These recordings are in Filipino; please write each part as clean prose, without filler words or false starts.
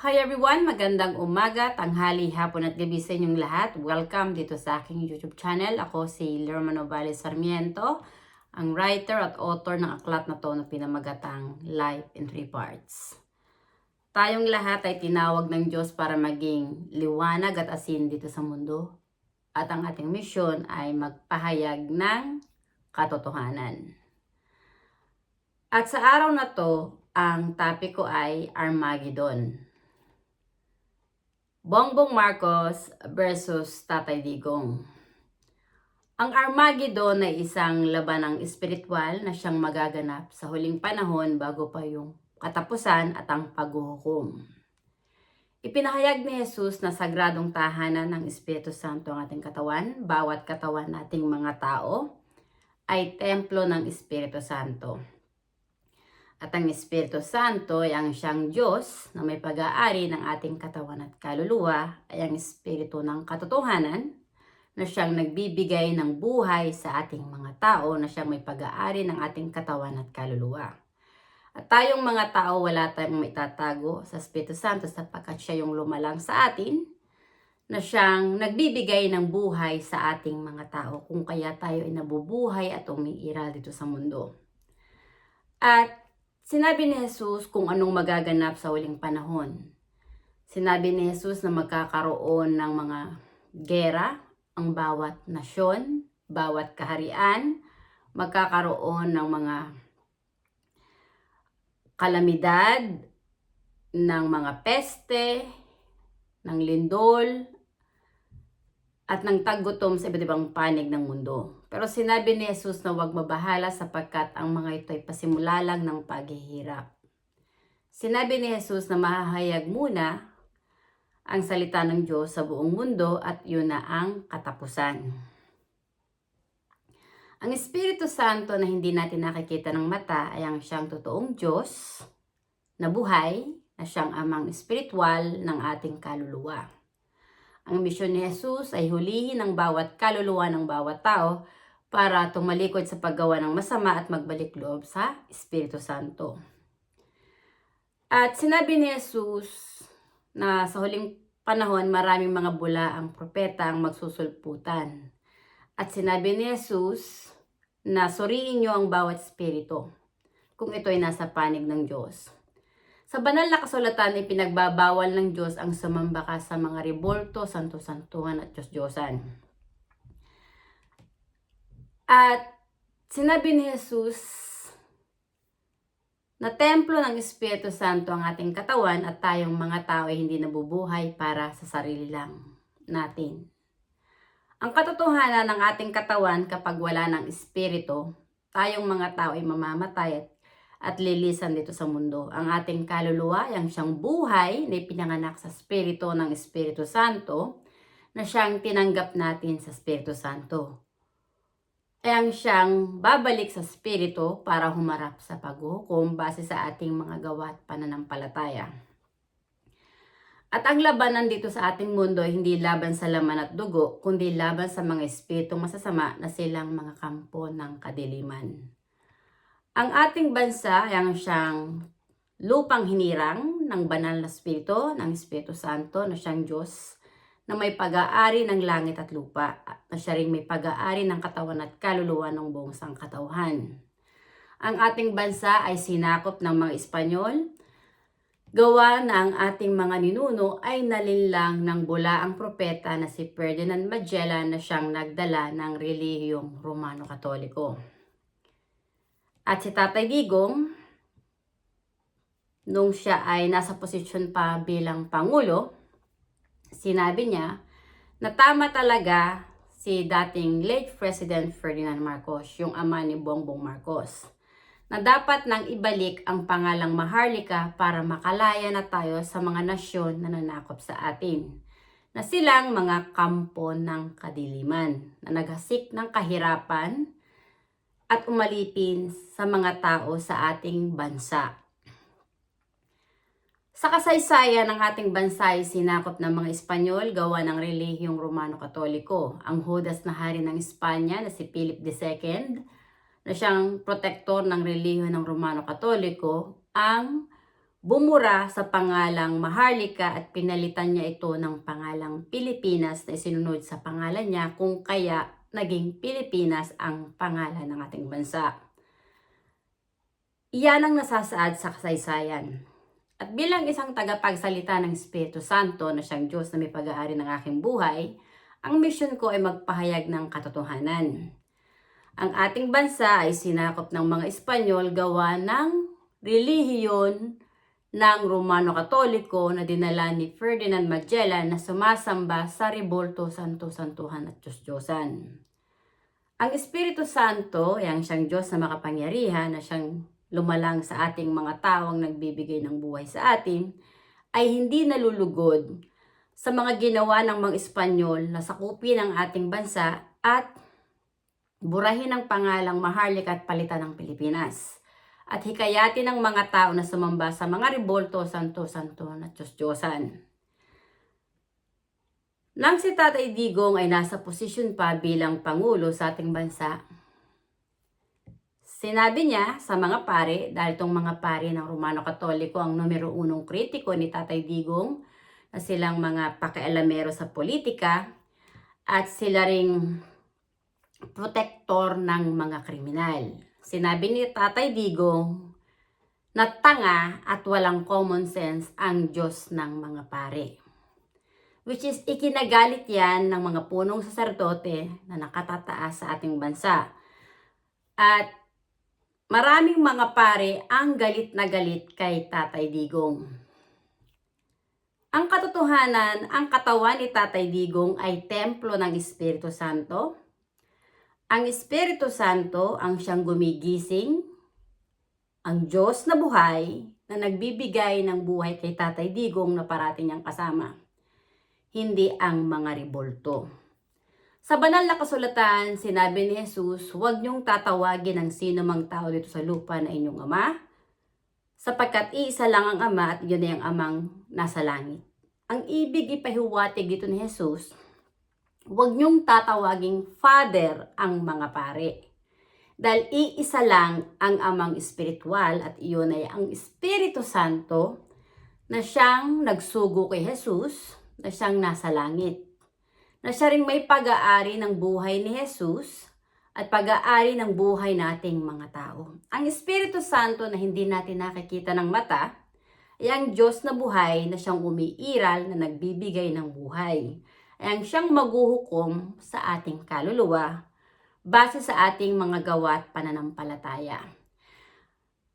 Hi everyone! Magandang umaga, tanghali, hapon at gabi sa inyong lahat. Welcome dito sa aking YouTube channel. Ako si Lerma Novales Sarmiento, ang writer at author ng aklat na to na pinamagatang Life in Three Parts. Tayong lahat ay tinawag ng Diyos para maging liwanag at asin dito sa mundo. At ang ating misyon ay magpahayag ng katotohanan. At sa araw na to, ang topic ko ay Armageddon. Bongbong Marcos versus Tatay Digong. Ang Armageddon ay isang labanang espiritual na siyang magaganap sa huling panahon bago pa yung katapusan at ang paghuhukom. Ipinahayag ni Jesus na sagradong tahanan ng Espiritu Santo ang ating katawan. Bawat katawan nating mga tao ay templo ng Espiritu Santo. At ang Espiritu Santo ay ang siyang Diyos na may pag-aari ng ating katawan at kaluluwa, ay ang Espiritu ng katotohanan na siyang nagbibigay ng buhay sa ating mga tao na siyang may pag-aari ng ating katawan at kaluluwa. At tayong mga tao, wala tayong maitatago sa Espiritu Santo sapagkat siya yung lumalang sa atin na siyang nagbibigay ng buhay sa ating mga tao kung kaya tayo ay nabubuhay at umiiral dito sa mundo. At sinabi ni Jesus kung anong magaganap sa huling panahon. Sinabi ni Jesus na magkakaroon ng mga gera ang bawat nasyon, bawat kaharian, magkakaroon ng mga kalamidad, ng mga peste, ng lindol, at ng taggutom sa iba't ibang panig ng mundo. Pero sinabi ni Jesus na huwag mabahala sapagkat ang mga ito ay pasimula lang ng paghihirap. Sinabi ni Jesus na mahahayag muna ang salita ng Diyos sa buong mundo at yun na ang katapusan. Ang Espiritu Santo na hindi natin nakikita ng mata ay ang siyang totoong Diyos na buhay, na siyang amang espiritual ng ating kaluluwa. Ang misyon ni Jesus ay hulihin ang bawat kaluluwa ng bawat tao para tumalikod sa paggawa ng masama at magbalik loob sa Espiritu Santo. At sinabi ni Jesus na sa huling panahon maraming mga bula ang propeta ang magsusulputan. At sinabi ni Jesus na suriin niyo ang bawat espiritu kung ito ay nasa panig ng Diyos. Sa banal na kasulatan ay pinagbabawal ng Diyos ang sumamba ka sa mga rebolto, santo-santuhan at Diyos-Diyosan. At sinabi ni Jesus na templo ng Espiritu Santo ang ating katawan at tayong mga tao ay hindi nabubuhay para sa sarili lang natin. Ang katotohanan ng ating katawan kapag wala ng Espiritu, tayong mga tao ay mamamatay at lilisan dito sa mundo. Ang ating kaluluwa, yung siyang buhay na ipinanganak sa Espiritu ng Espiritu Santo, na siyang tinanggap natin sa Espiritu Santo. Ay ang siyang babalik sa Espiritu para humarap sa paghuhukom base sa ating mga gawa at pananampalataya. At ang labanan dito sa ating mundo ay hindi laban sa laman at dugo, kundi laban sa mga espiritong masasama na silang mga kampo ng kadiliman. Ang ating bansa ay ang siyang lupang hinirang ng banal na espiritu, ng Espiritu Santo na siyang Diyos na may pag-aari ng langit at lupa, at na siya rin may pag-aari ng katawan at kaluluwa ng buong sangkatauhan. Ang ating bansa ay sinakop ng mga Espanyol, gawa na ang ating mga ninuno ay nalinlang ng bulaang propeta na si Ferdinand Magellan na siyang nagdala ng relihiyong Romano-Katoliko. At si Tatay Digong, nung siya ay nasa posisyon pa bilang Pangulo, sinabi niya na tama talaga si dating late President Ferdinand Marcos, yung ama ni Bongbong Marcos, na dapat nang ibalik ang pangalang Maharlika para makalaya na tayo sa mga nasyon na nanakop sa atin, na silang mga kampo ng kadiliman, na naghasik ng kahirapan at umalipin sa mga tao sa ating bansa. Sa kasaysayan ng ating bansa ay sinakop ng mga Espanyol gawa ng relihiyong Romano-Katoliko. Ang hudas na hari ng Espanya na si Philip II, na siyang protektor ng relihiyon ng Romano-Katoliko, ang bumura sa pangalang Maharlika at pinalitan niya ito ng pangalang Pilipinas na isinunod sa pangalan niya, kung kaya naging Pilipinas ang pangalan ng ating bansa. Iyan ang nasasaad sa kasaysayan. At bilang isang tagapagsalita ng Espiritu Santo na siyang Diyos na may pag-aari ng aking buhay, ang misyon ko ay magpahayag ng katotohanan. Ang ating bansa ay sinakop ng mga Espanyol gawa ng relihiyon ng Romano Katoliko na dinala ni Ferdinand Magellan na sumasamba sa Rebolto, Santo-Santuhan at Diyos-Diyosan. Ang Espiritu Santo ay ang siyang Diyos na makapangyarihan na siyang lumalang sa ating mga taong nagbibigay ng buhay sa atin, ay hindi nalulugod sa mga ginawa ng mga Espanyol na sakupin ang ating bansa at burahin ang pangalang Maharlika at palitan ng Pilipinas. At hikayatin ng mga tao na sumamba sa mga Rebolto, Santo-Santuhan at Diyos-Diyosan. Nang si Tatay Digong ay nasa posisyon pa bilang Pangulo sa ating bansa, sinabi niya sa mga pare, dahil itong mga pare ng Romano Katoliko ang numero unong kritiko ni Tatay Digong, na silang mga pakialamero sa politika at sila ring protektor ng mga kriminal. Sinabi ni Tatay Digong na tanga at walang common sense ang Diyos ng mga pare. Which is ikinagalit yan ng mga punong saserdote na nakatataas sa ating bansa. At maraming mga pare ang galit na galit kay Tatay Digong. Ang katotohanan, ang katawan ni Tatay Digong ay templo ng Espiritu Santo. Ang Espiritu Santo ang siyang gumigising, ang Diyos na buhay na nagbibigay ng buhay kay Tatay Digong na parating niyang kasama. Hindi ang mga rebolto. Sa banal na kasulatan, sinabi ni Jesus, huwag niyong tatawagin ang sino mang tao dito sa lupa na inyong ama, sapagkat iisa lang ang ama at yun ay ang amang nasa langit. Ang ibig ipahiwatig dito ni Jesus, huwag niyong tatawaging Father ang mga pare. Dahil iisa lang ang amang espiritual at iyon ay ang Espiritu Santo na siyang nagsugo kay Jesus, na siyang nasa langit. Na siya ring may pag-aari ng buhay ni Jesus at pag-aari ng buhay nating mga tao. Ang Espiritu Santo na hindi natin nakikita ng mata ay ang Diyos na buhay na siyang umiiral na nagbibigay ng buhay. Ay ang siyang maghuhukom sa ating kaluluwa base sa ating mga gawa at pananampalataya.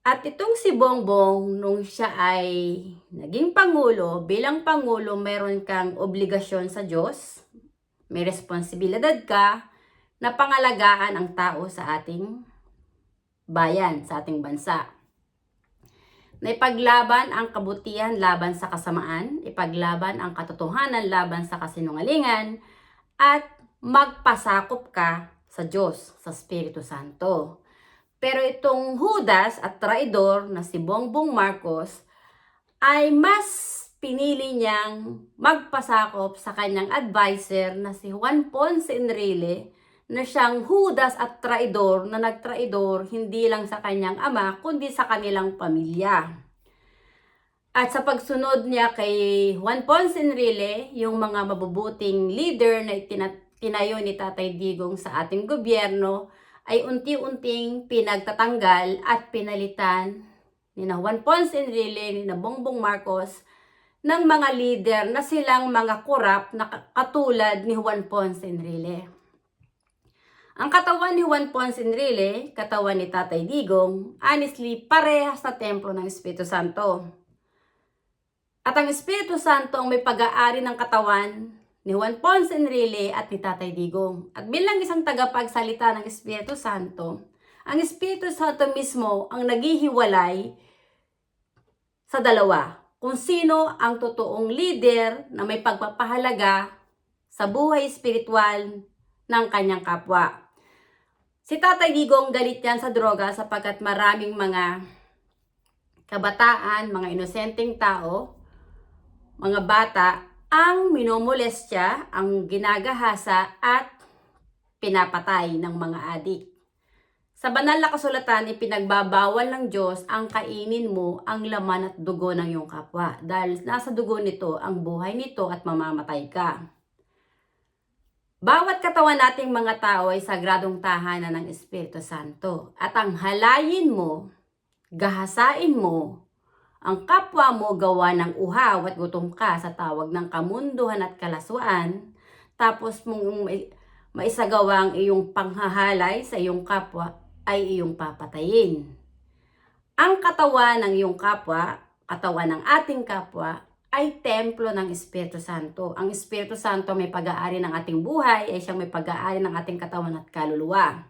At itong si Bongbong, nung siya ay naging Pangulo, bilang Pangulo, meron kang obligasyon sa Diyos, may responsibilidad ka na pangalagaan ang tao sa ating bayan, sa ating bansa. Na ipaglaban ang kabutihan laban sa kasamaan, ipaglaban ang katotohanan laban sa kasinungalingan, at magpasakop ka sa Diyos, sa Espiritu Santo. Pero itong Judas at traidor na si Bongbong Marcos ay mas pinili niyang magpasakop sa kanyang advisor na si Juan Ponce Enrile, na siyang Judas at traidor na nagtraidor hindi lang sa kanyang ama kundi sa kanilang pamilya. At sa pagsunod niya kay Juan Ponce Enrile, yung mga mabubuting leader na tinayo ni Tatay Digong sa ating gobyerno ay unti-unting pinagtatanggal at pinalitan ni na Juan Ponce Enrile, ni na Bongbong Marcos ng mga leader na silang mga korap na katulad ni Juan Ponce Enrile. Ang katawan ni Juan Ponce Enrile, katawan ni Tatay Digong, honestly, parehas na templo ng Espiritu Santo. At ang Espiritu Santo ang may pag-aari ng katawan ni Juan Ponce Enrile at ni Tatay Digong. At bilang isang tagapagsalita ng Espiritu Santo, ang Espiritu Santo mismo ang naghihiwalay sa dalawa. Kung sino ang totoong leader na may pagpapahalaga sa buhay espiritual ng kanyang kapwa. Si Tatay Digong galit yan sa droga sapagkat maraming mga kabataan, mga inosenteng tao, mga bata, ang minomolestya, ang ginagahasa at pinapatay ng mga adik. Sa banal na kasulatan, ipinagbabawal ng Diyos ang kainin mo ang laman at dugo ng iyong kapwa. Dahil nasa dugo nito ang buhay nito at mamamatay ka. Bawat katawan nating mga tao ay sagradong tahanan ng Espiritu Santo. At ang halayin mo, gahasain mo, ang kapwa mo gawa ng uhaw at gutom ka sa tawag ng kamunduhan at kalaswaan, tapos mong maisagawa ang iyong panghahalay sa iyong kapwa, ay iyong papatayin. Ang katawan ng iyong kapwa, katawan ng ating kapwa, ay templo ng Espiritu Santo. Ang Espiritu Santo may pag-aari ng ating buhay, ay siyang may pag-aari ng ating katawan at kaluluwa.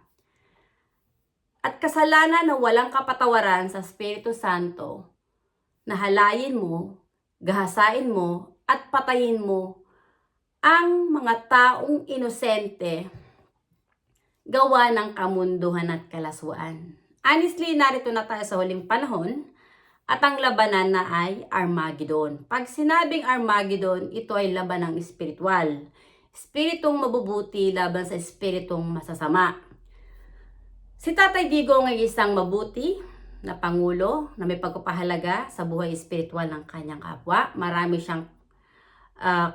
At kasalanan na walang kapatawaran sa Espiritu Santo, na halayin mo, gahasain mo, at patayin mo ang mga taong inosente gawa ng kamunduhan at kalaswaan. Honestly, narito na tayo sa huling panahon at ang labanan na ay Armageddon. Pag sinabing Armageddon, ito ay laban ng espiritual. Espiritong mabubuti laban sa espiritong masasama. Si Tatay Digong ay isang mabuti na pangulo na may pagpapahalaga sa buhay espiritual ng kanyang kapwa. Marami siyang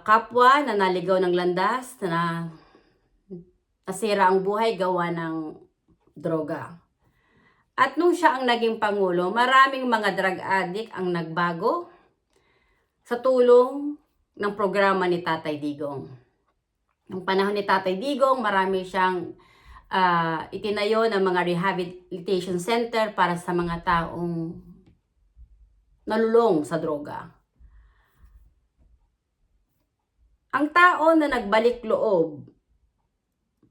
kapwa na naligaw ng landas, na nasira ang buhay gawa ng droga. At nung siya ang naging pangulo, maraming mga drug addict ang nagbago sa tulong ng programa ni Tatay Digong. Nung panahon ni Tatay Digong, marami siyang itinayo ng mga rehabilitation center para sa mga taong nalulong sa droga. Ang tao na nagbalik loob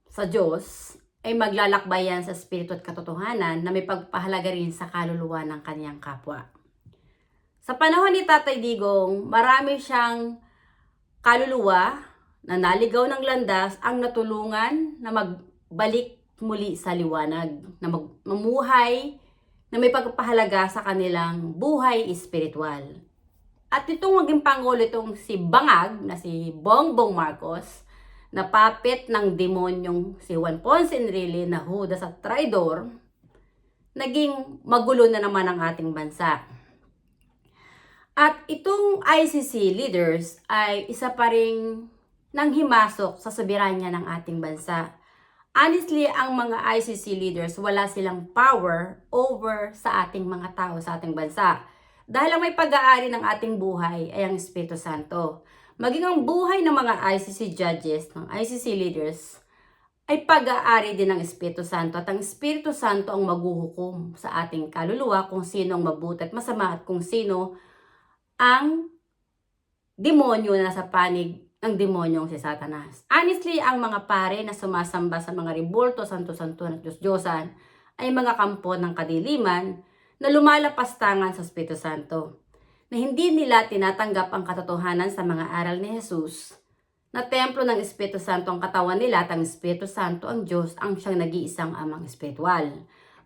sa Diyos ay maglalakbayan sa espiritu at katotohanan na may pagpahalaga rin sa kaluluwa ng kanyang kapwa. Sa panahon ni Tatay Digong, marami siyang kaluluwa na naligaw ng landas ang natulungan na magbalik muli sa liwanag, na mamuhay na may pagpapahalaga sa kanilang buhay espiritual. At itong maging pangulo itong si Bangag na si Bongbong Marcos, na puppet ng demonyong si Juan Ponce Enrile na Judas at Traidor, naging magulo na naman ang ating bansa. At itong ICC leaders ay isa pa ring nanghimasok sa soberanya ng ating bansa. Honestly, ang mga ICC leaders, wala silang power over sa ating mga tao sa ating bansa. Dahil ang may pag-aari ng ating buhay ay ang Espiritu Santo. Maging ang buhay ng mga ICC judges, ng ICC leaders, ay pag-aari din ng Espiritu Santo. At ang Espiritu Santo ang maghuhukom sa ating kaluluwa kung sino ang mabuti at masama at kung sino ang demonyo na nasa panig ng demonyong si Satanas. Honestly, ang mga pare na sumasamba sa mga rebulto, santo-santuhan at Diyos-Diyosan ay mga kampo ng kadiliman na lumalapastangan sa Espiritu Santo, na hindi nila tinatanggap ang katotohanan sa mga aral ni Jesus, na templo ng Espiritu Santo ang katawan nila at ang Espiritu Santo ang Diyos ang siyang nag-iisang amang espiritual.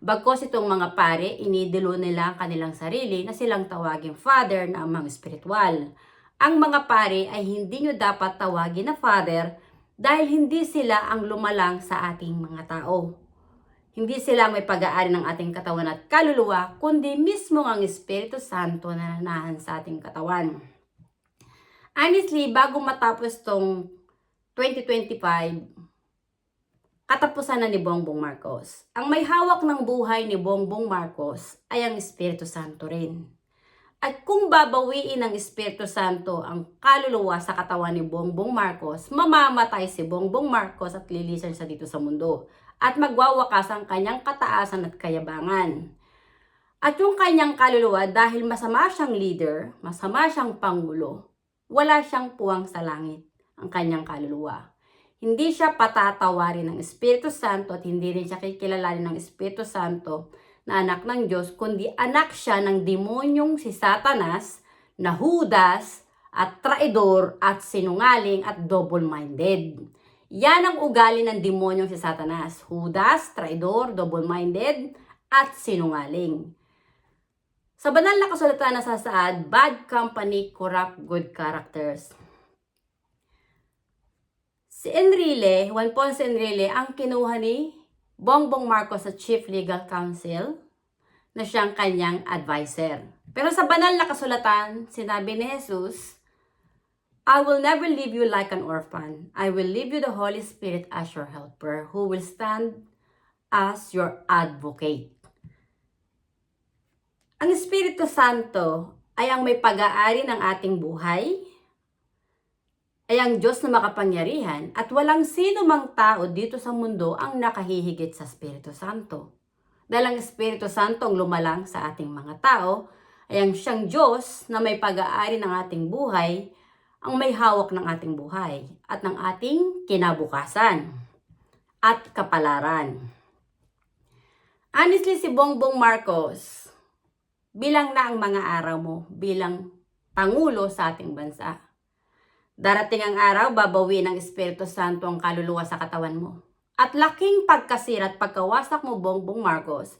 Bagkos itong mga pare, inidilo nila ang kanilang sarili na silang tawaging Father na amang espiritual. Ang mga pare ay hindi nyo dapat tawagin na Father dahil hindi sila ang lumalang sa ating mga tao. Hindi sila ang may pag-aari ng ating katawan at kaluluwa, kundi mismo ang Espiritu Santo na nanahan sa ating katawan. Honestly, bago matapos tong 2025, katapusan na ni Bongbong Marcos. Ang may hawak ng buhay ni Bongbong Marcos ay ang Espiritu Santo rin. At kung babawiin ng Espiritu Santo ang kaluluwa sa katawan ni Bongbong Marcos, mamamatay si Bongbong Marcos at lilisan siya dito sa mundo. At magwawakas ang kanyang kataasan at kayabangan. At yung kanyang kaluluwa, dahil masama siyang leader, masama siyang pangulo, wala siyang puwang sa langit ang kanyang kaluluwa. Hindi siya patatawarin ng Espiritu Santo at hindi rin siya kikilalanin ng Espiritu Santo na anak ng Diyos, kundi anak siya ng demonyong si Satanas na Judas at traidor at sinungaling at double-minded. Yan ang ugali ng demonyong si Satanas, Judas, traidor, double-minded at sinungaling. Sa banal na kasulatan nasasaad, bad company corrupt good characters. Si Enrile, Juan Ponce Enrile, ang kinuha ni Bongbong Marcos sa Chief Legal Counsel na siyang kanyang advisor. Pero sa banal na kasulatan, sinabi ni Jesus, I will never leave you like an orphan. I will leave you the Holy Spirit as your helper, who will stand as your advocate. Ang Espiritu Santo ay ang may pag-aari ng ating buhay, ay ang Diyos na makapangyarihan, at walang sino mang tao dito sa mundo ang nakahihigit sa Espiritu Santo. Dahil ang Espiritu Santo ang lumalang sa ating mga tao, ay ang siyang Diyos na may pag-aari ng ating buhay, ang may hawak ng ating buhay at ng ating kinabukasan at kapalaran. Honestly, si Bongbong Marcos, bilang na ang mga araw mo bilang Pangulo sa ating bansa. Darating ang araw, babawiin ng Espiritu Santo ang kaluluwa sa katawan mo. At laking pagkasira at pagkawasak mo, Bongbong Marcos,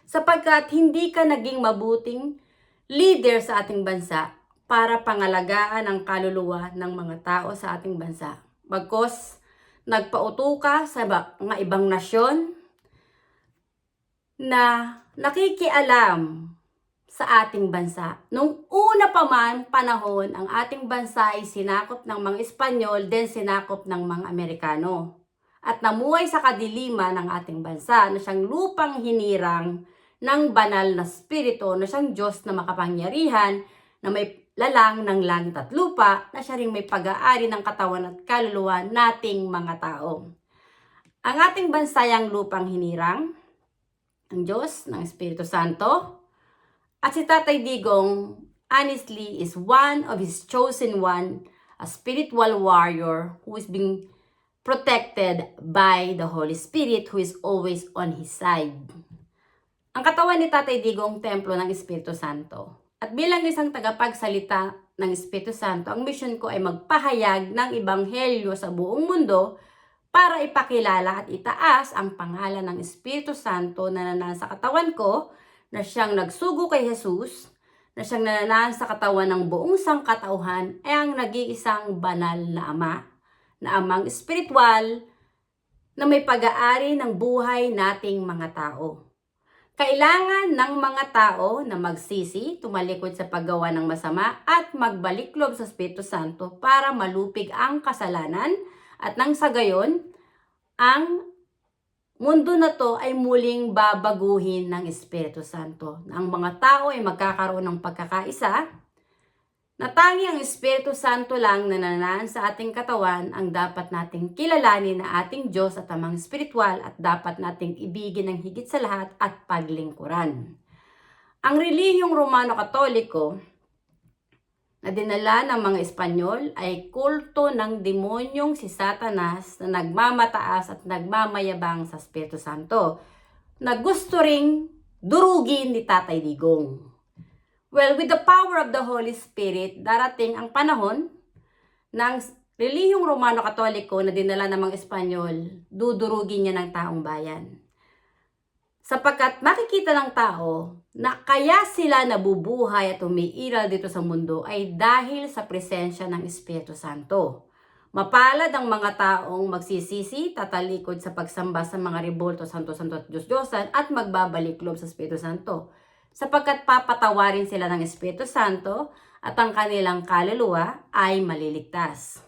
sapagkat hindi ka naging mabuting leader sa ating bansa para pangalagaan ang kaluluwa ng mga tao sa ating bansa. Bagkos, nagpauto ka sa mga ibang nasyon na nakikialam sa ating bansa. Nung una pa man panahon, ang ating bansa ay sinakop ng mga Espanyol, then sinakop ng mga Amerikano. At namuhay sa kadiliman ng ating bansa na siyang lupang hinirang ng banal na spirito, na siyang Diyos na makapangyarihan, na may lalang ng langit at lupa, na siya ring may pag-aari ng katawan at kaluluwa nating mga tao. Ang ating bansa ay ang lupang hinirang ng Diyos, ng Espiritu Santo, at si Tatay Digong, honestly, is one of his chosen one, a spiritual warrior who is being protected by the Holy Spirit, who is always on his side. Ang katawan ni Tatay Digong, templo ng Espiritu Santo. At bilang isang tagapagsalita ng Espiritu Santo, ang mission ko ay magpahayag ng ebanghelyo sa buong mundo para ipakilala at itaas ang pangalan ng Espiritu Santo na nananahan sa katawan ko, na siyang nagsugo kay Jesus, na siyang nananahan sa katawan ng buong sangkatauhan, ay ang nag-iisang banal na Ama, na Amang espiritual, na may pag-aari ng buhay nating mga tao. Kailangan ng mga tao na magsisi, tumalikod sa paggawa ng masama at magbalik loob sa Espiritu Santo para malupig ang kasalanan, at nang sa gayon, ang mundo na to ay muling babaguhin ng Espiritu Santo. Ang mga tao ay magkakaroon ng pagkakaisa, na tangi ang Espiritu Santo lang na nananahan sa ating katawan ang dapat nating kilalanin na ating Diyos at Amang espiritual, at dapat nating ibigin ng higit sa lahat at paglingkuran. Ang relihiyong Romano-Katoliko na dinala ng mga Espanyol ay kulto ng demonyong si Satanas na nagmamataas at nagmamayabang sa Espiritu Santo, na gusto ring durugin ni Tatay Digong. Well, with the power of the Holy Spirit, darating ang panahon ng relihiyong Romano-Katoliko na dinala ng mga Espanyol, dudurugin niya ng taong bayan. Sapagkat makikita ng tao na kaya sila nabubuhay at umiiral dito sa mundo ay dahil sa presensya ng Espiritu Santo. Mapalad ang mga taong magsisisi, tatalikod sa pagsamba sa mga rebulto, santo-santo at Diyos-Diyosan, at magbabalik loob sa Espiritu Santo. Sapagkat papatawarin sila ng Espiritu Santo at ang kanilang kaluluwa ay maliligtas.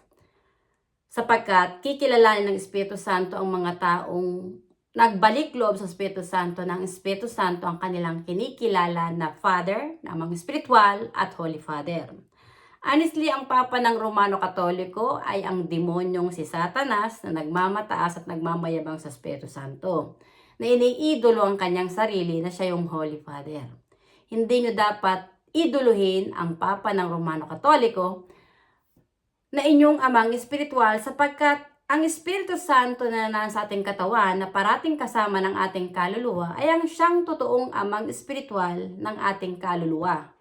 Sapagkat kikilalanin ng Espiritu Santo ang mga taong nagbalik loob sa Espiritu Santo, ng Espiritu Santo ang kanilang kinikilala na Father, na Amang espiritual at Holy Father. Honestly, ang Papa ng Romano-Katoliko ay ang demonyong si Satanas na nagmamataas at nagmamayabang sa Espiritu Santo, na iniidolo ang kanyang sarili na siya yung Holy Father. Hindi nyo dapat iduluhin ang Papa ng Romano-Katoliko na inyong amang espiritual, sapagkat ang Espiritu Santo na nananahan sa ating katawan na parating kasama ng ating kaluluwa ay ang siyang totoong amang espiritual ng ating kaluluwa,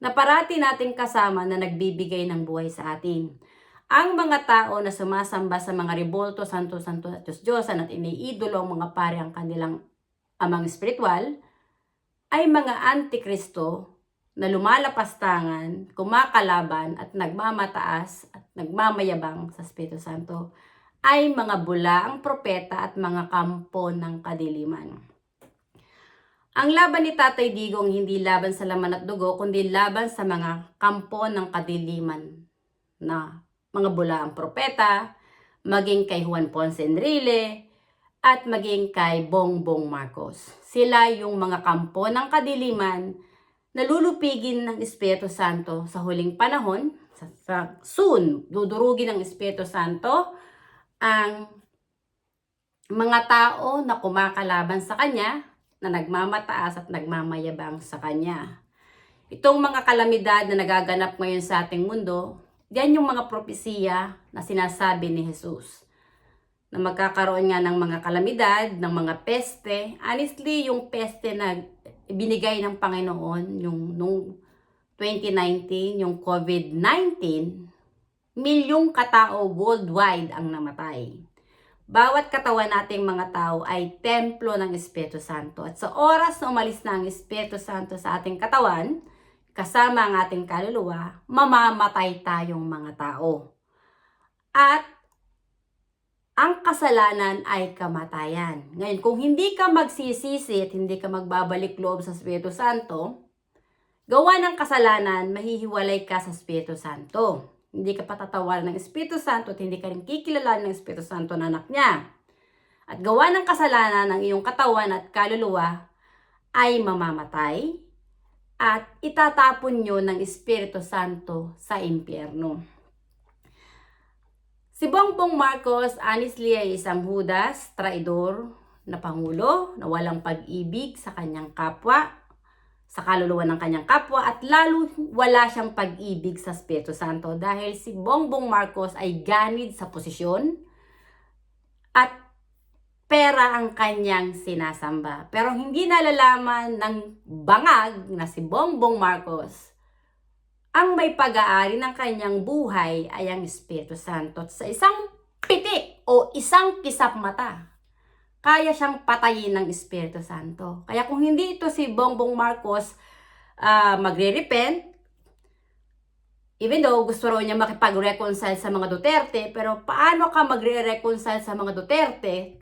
na parati nating kasama na nagbibigay ng buhay sa atin. Ang mga tao na sumasamba sa mga rebulto, santo-santo at Diyos-Diyosan, at iniidolo ang mga pari ang kanilang amang espiritual, ay mga antikristo na lumalapastangan, kumakalaban at nagmamataas at nagmamayabang sa Espiritu Santo. ay mga bulaang propeta at mga kampo ng kadiliman. Ang laban ni Tatay Digong hindi laban sa laman at dugo, kundi laban sa mga kampo ng kadiliman na mga bulaang propeta, maging kay Juan Ponce Enrile, at maging kay Bongbong Marcos. Sila yung mga kampo ng kadiliman na lulupigin ng Espiritu Santo sa huling panahon. Soon, dudurugin ng Espiritu Santo ang mga tao na kumakalaban sa Kanya, na nagmamataas at nagmamayabang sa Kanya. Itong mga kalamidad na nagaganap ngayon sa ating mundo, yan yung mga propesiya na sinasabi ni Jesus. Na magkakaroon nga ng mga kalamidad, ng mga peste. Honestly, yung peste na binigay ng Panginoon, nung 2019, yung COVID-19, milyong katao worldwide ang namatay. Bawat katawan nating mga tao ay templo ng Espiritu Santo. At sa oras na umalis na ang Espiritu Santo sa ating katawan, kasama ang ating kaluluwa, mamamatay tayong mga tao. At ang kasalanan ay kamatayan. Ngayon, kung hindi ka magsisisi at hindi ka magbabalik loob sa Espiritu Santo, gawa ng kasalanan, mahihiwalay ka sa Espiritu Santo. Hindi ka patatawaran ng Espiritu Santo at hindi ka rin kikilalanin ng Espiritu Santo na anak niya. At gawa ng kasalanan ng iyong katawan at kaluluwa ay mamamatay at itatapon nyo ng Espiritu Santo sa impyerno. Si Bongbong Marcos, honestly, ay isang hudas, traidor na pangulo na walang pag-ibig sa kanyang kapwa, sa kaluluwa ng kanyang kapwa, at lalo wala siyang pag-ibig sa Espiritu Santo dahil si Bongbong Marcos ay ganid sa posisyon at pera ang kanyang sinasamba. Pero hindi nalalaman ng bangag na si Bongbong Marcos ang may pag-aari ng kanyang buhay ay ang Espiritu Santo. At sa isang pitik o isang kisap mata, kaya siyang patayin ng Espiritu Santo. Kaya kung hindi ito si Bongbong Marcos magre-repent, even though gusto raw niya makipag-reconcile sa mga Duterte, pero paano ka magre-reconcile sa mga Duterte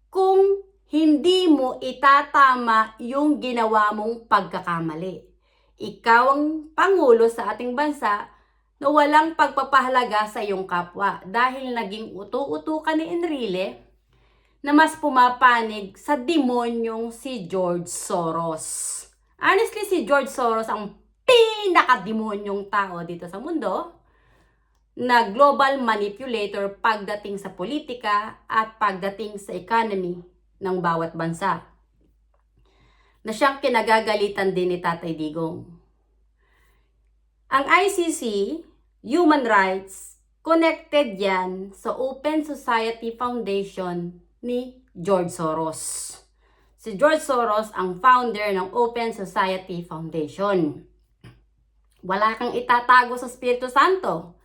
kung hindi mo itatama yung ginawa mong pagkakamali? Ikaw ang pangulo sa ating bansa na walang pagpapahalaga sa iyong kapwa dahil naging utu-utu ka ni Enrile na mas pumapanig sa demonyong si George Soros. Honestly, si George Soros ang pinakademonyong tao dito sa mundo na global manipulator pagdating sa politika at pagdating sa economy ng bawat bansa, na siyang kinagagalitan din ni Tatay Digong. Ang ICC, Human Rights, connected yan sa Open Society Foundation ni George Soros. Si George Soros ang founder ng Open Society Foundation. Wala kang itatago sa Espiritu Santo.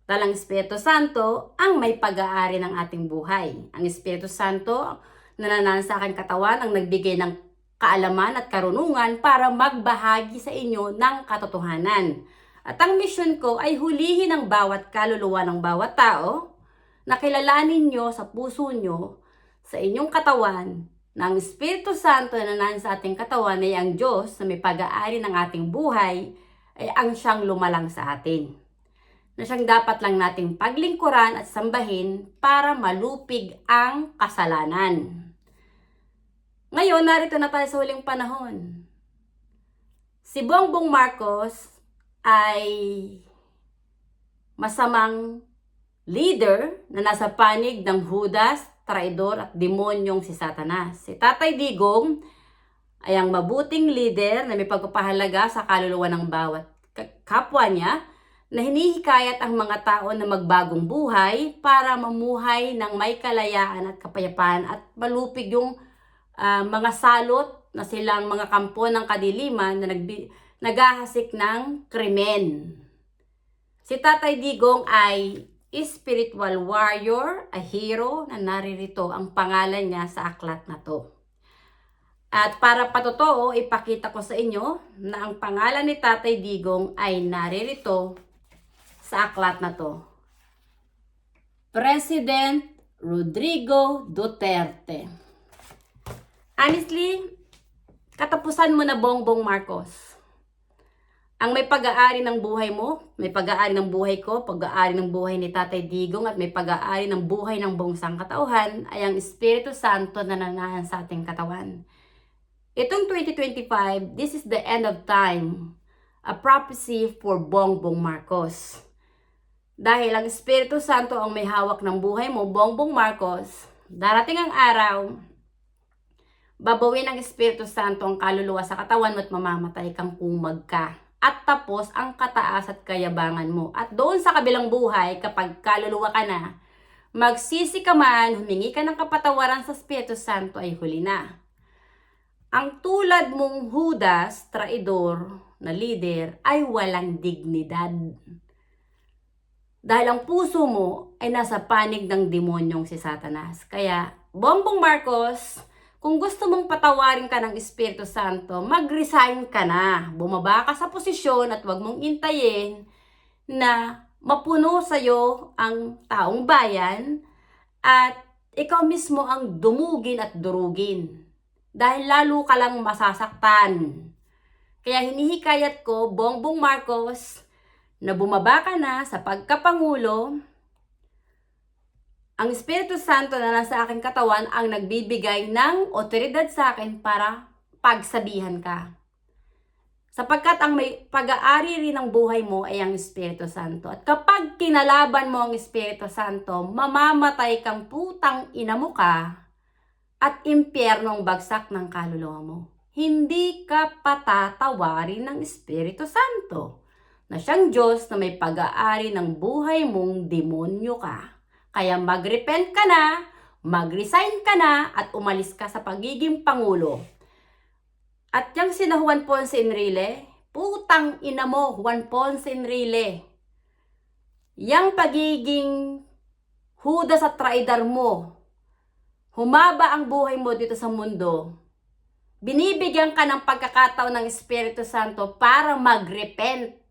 Talang Espiritu Santo ang may pag-aari ng ating buhay. Ang Espiritu Santo na nananahan sa aking katawan ang nagbigay ng kaalaman at karunungan para magbahagi sa inyo ng katotohanan. At ang mission ko ay hulihin ang bawat kaluluwa ng bawat tao, na kilalanin nyo sa puso nyo, sa inyong katawan, na ang Espiritu Santo na nananahan sa ating katawan ay ang Diyos na may pag-aari ng ating buhay, ay ang siyang lumalang sa atin. Na siyang dapat lang nating paglingkuran at sambahin para malupig ang kasalanan. Ngayon, narito na tayo sa huling panahon. Si Bongbong Marcos ay masamang leader na nasa panig ng hudas, traidor at demonyong si Satanas. Si Tatay Digong ay ang mabuting leader na may pagpapahalaga sa kaluluwa ng bawat kapwa niya, na hinihikayat ang mga tao na magbagong buhay para mamuhay ng may kalayaan at kapayapaan at malupig yung mga salot na silang mga kampo ng kadiliman na naghahasik ng krimen. Si Tatay Digong ay spiritual warrior, a hero na naririto ang pangalan niya sa aklat na to. At para patotoo, ipakita ko sa inyo na ang pangalan ni Tatay Digong ay naririto sa aklat na to. President Rodrigo Duterte. Honestly, katapusan mo na Bongbong Marcos. Ang may pag-aari ng buhay mo, may pag-aari ng buhay ko, pag-aari ng buhay ni Tatay Digong, at may pag-aari ng buhay ng buong sangkatauhan ay ang Espiritu Santo na nananahan sa ating katawan. Itong 2025, this is the end of time. A prophecy for Bongbong Marcos. Dahil ang Espiritu Santo ang may hawak ng buhay mo, Bongbong Marcos, darating ang araw, babawin ng Espiritu Santo ang kaluluwa sa katawan mo at mamamatay kang kumag ka. At tapos ang kataas at kayabangan mo. At doon sa kabilang buhay, kapag kaluluwa ka na, magsisi ka man, humingi ka ng kapatawaran sa Espiritu Santo ay huli na. Ang tulad mong Judas, traidor na leader, ay walang dignidad. Dahil ang puso mo ay nasa panig ng demonyong si Satanas. Kaya, Bongbong Marcos, kung gusto mong patawarin ka ng Espiritu Santo, mag-resign ka na. Bumaba ka sa posisyon at huwag mong intayin na mapuno sa'yo ang taong bayan at ikaw mismo ang dumugin at durugin. Dahil lalo ka lang masasaktan. Kaya hinihikayat ko, Bongbong Marcos, na bumaba ka na sa pagkapangulo. Ang Espiritu Santo na nasa aking katawan ang nagbibigay ng otoridad sa akin para pagsabihan ka. Sapagkat ang may pag-aari rin ng buhay mo ay ang Espiritu Santo. At kapag kinalaban mo ang Espiritu Santo, mamamatay kang putang ina mo ka at impyernong bagsak ng kaluluwa mo. Hindi ka patatawarin ng Espiritu Santo na siyang Diyos na may pag-aari ng buhay mong demonyo ka. Kaya mag-repent ka na, mag-resign ka na, at umalis ka sa pagiging pangulo. At yung sina Juan Ponce Enrile, putang ina mo, Juan Ponce Enrile. Yang pagiging Judas at traidor mo, humaba ang buhay mo dito sa mundo. Binibigyan ka ng pagkakataon ng Espiritu Santo para mag-repent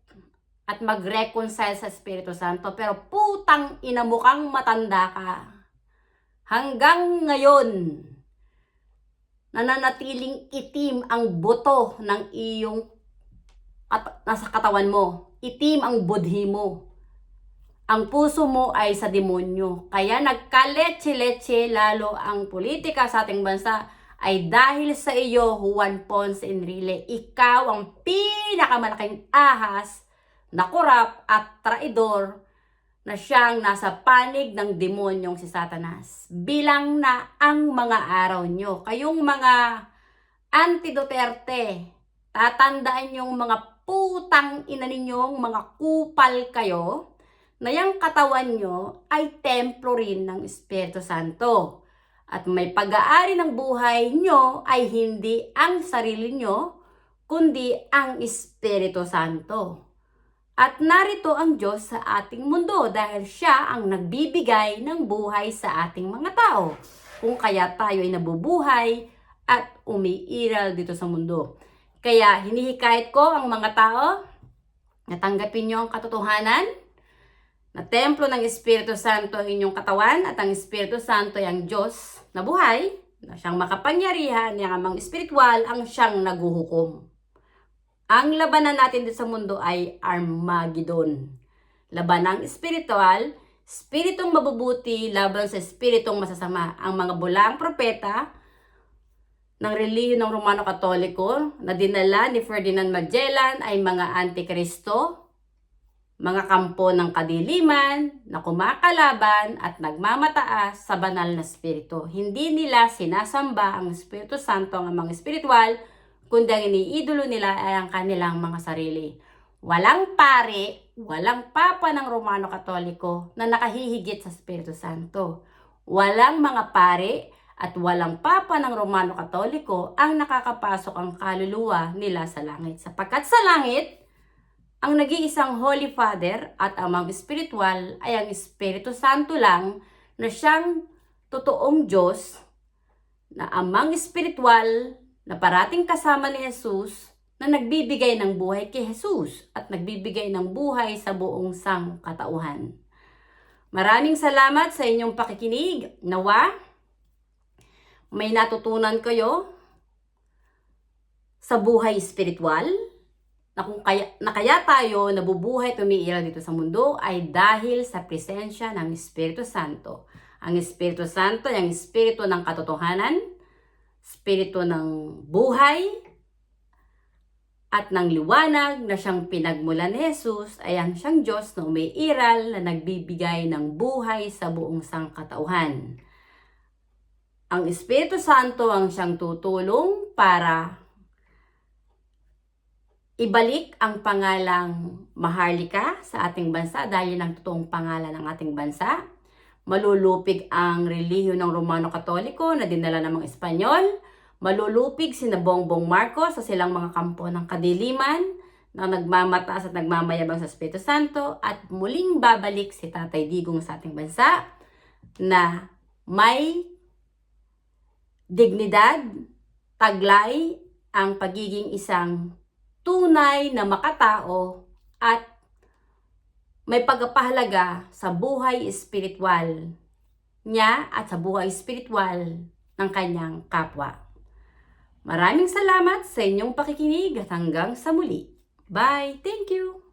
at mag-reconcile sa Espiritu Santo. Pero putang ina mo kang matanda ka. Hanggang ngayon, nananatiling itim ang buto ng iyong nasa katawan mo. Itim ang budhi mo. Ang puso mo ay sa demonyo. Kaya nagkaletse-letse lalo ang politika sa ating bansa ay dahil sa iyo, Juan Ponce Enrile. Ikaw ang pinakamalaking ahas na korap at traidor na siyang nasa panig ng demonyong si Satanas. Bilang na ang mga araw nyo. Kayong mga anti-Duterte, tatandaan yung mga putang ina ninyong mga kupal kayo na yung katawan nyo ay templo rin ng Espiritu Santo. At may pag-aari ng buhay nyo ay hindi ang sarili nyo, kundi ang Espiritu Santo. At narito ang Diyos sa ating mundo dahil siya ang nagbibigay ng buhay sa ating mga tao. Kung kaya tayo ay nabubuhay at umiiral dito sa mundo. Kaya hinihikayat ko ang mga tao na tanggapin nyo ang katotohanan na templo ng Espiritu Santo ang inyong katawan at ang Espiritu Santo ay ang Diyos na buhay, na siyang makapangyarihan, yung amang espiritual, ang siyang naguhukom. Ang labanan natin dito sa mundo ay Armageddon. Labanang espiritual, spiritong mabubuti laban sa spiritong masasama. Ang mga bulaang propeta ng relihiyon ng Romano Katoliko na dinala ni Ferdinand Magellan ay mga antikristo, mga kampo ng kadiliman na kumakalaban at nagmamataas sa banal na spirito. Hindi nila sinasamba ang Espiritu Santo, ang mga espiritual, kundi ang iniidolo nila ay ang kanilang mga sarili. Walang pare, walang papa ng Romano Katoliko na nakahihigit sa Espiritu Santo. Walang mga pare at walang papa ng Romano Katoliko ang nakakapasok ang kaluluwa nila sa langit. Sapagkat sa langit, ang nag-iisang Holy Father at amang espiritual ay ang Espiritu Santo lang na siyang totoong Diyos na amang espiritual na parating kasama ni Jesus na nagbibigay ng buhay kay Jesus at nagbibigay ng buhay sa buong sangkatauhan. Maraming salamat sa inyong pakikinig. Nawa, may natutunan kayo sa buhay espiritual na kaya tayo nabubuhay at umiiral dito sa mundo ay dahil sa presensya ng Espiritu Santo. Ang Espiritu Santo ay ang Espiritu ng katotohanan, Espiritu ng buhay, at ng liwanag na siyang pinagmulan ni Jesus ay ang siyang Diyos na umiiral na nagbibigay ng buhay sa buong sangkatauhan. Ang Espiritu Santo ang siyang tutulong para ibalik ang pangalang Maharlika sa ating bansa dahil ang totoong pangalan ng ating bansa. Malulupig ang relihiyon ng Romano Katoliko na dinala ng mga Espanyol. Malulupig sina Bongbong Marcos sa silang mga kampo ng kadiliman na nagmamataas at nagmamayabang sa Espiritu Santo, at muling babalik si Tatay Digong sa ating bansa na may dignidad, taglay ang pagiging isang tunay na makatao at may pagpapahalaga sa buhay espiritual niya at sa buhay espiritual ng kanyang kapwa. Maraming salamat sa inyong pakikinig at hanggang sa muli. Bye! Thank you!